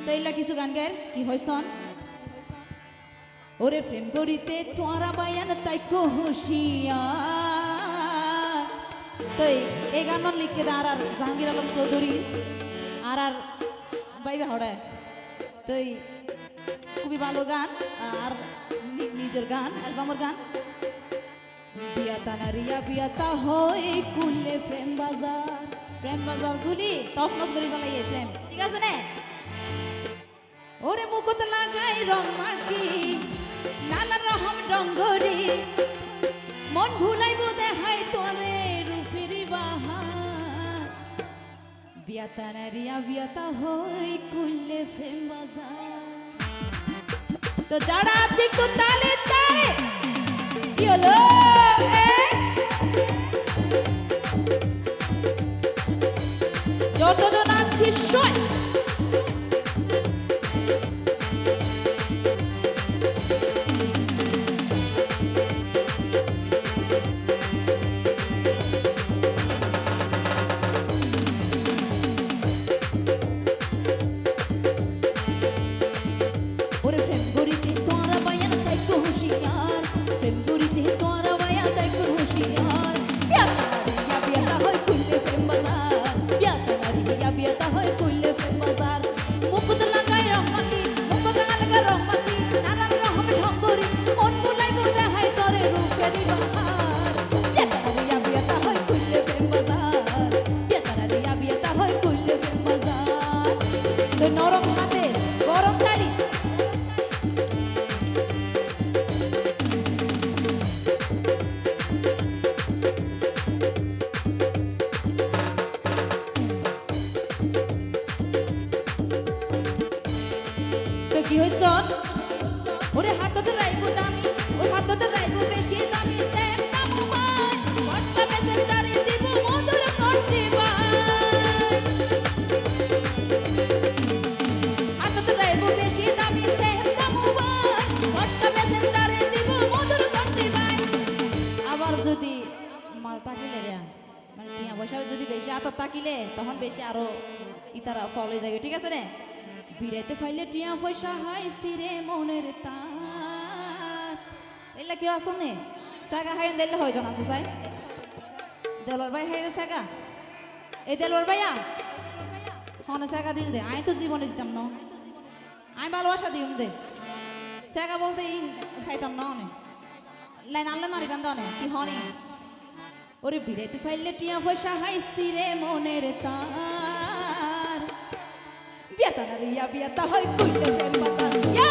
তৈলা কিছু গান গায়ের কি হইছন ওরে প্রেম করিতে তোরা বায়ান তাই হুশিয়া তই এই গান লিখে দা আর জাহাঙ্গীর আলম চৌধুরী আর বাইবে হড়ে তই খুবই ভালো গান আর নিজের গান অ্যালবামের গান বিয়াতা নারিয়া বিয়াতা হয় কুলে প্রেম বাজার গুলি তসনস করি বলাই এই প্রেম ঠিক আছে না ওরে মুকুত লাগাই রং মাকি নানা রকম ডঙ্গরি মন ভুলাইব দেখাই তোরে রূপের বাহার বিয়াতা নারিয়া বিয়াতা হয় কুলে প্রেম বাজার তো যারা আছে একটু তালে তালে কি হলো যতজন আছিস শোয় নরম হাতে গরম তালি তো কি হইছ ওরে হাততে রাইবো দামি ও হাততে রাইবো বেশি দামি সেম দাম মোবাইল হোয়াটসঅ্যাপ মেসেঞ্জারে দিব মধুর কণ্ঠে যদি মাল তাকিলে রে মানে টিয়া পয়সা যদি বেশি আতর তাকিলে তখন বেশি আরো ইতারা ফল হয়ে যাবে ঠিক আছে রে বিড়াইতে ফাইলে টিয়া পয়সা হয় সিরে মনের তার এলা কেউ আসো নে সাগা হাই দিলে হয় জন আছে সাই দেলর ভাই হাই সাগা এই দেলর ভাইয়া হনে সাগা দিল দে আমি তো জীবনে দিতাম না আমি ভালোবাসা দিম দে সাগা বলতে খাইতাম না অনেক লাইন আনলে মারিবেন দনে কি হনি ওরে বিড়াইতে ফাইলে টিয়া পয়সা হাইছি রে মনের তার বিয়াতা নারিয়া বিয়াতা হয় কইলে প্রেম বাজার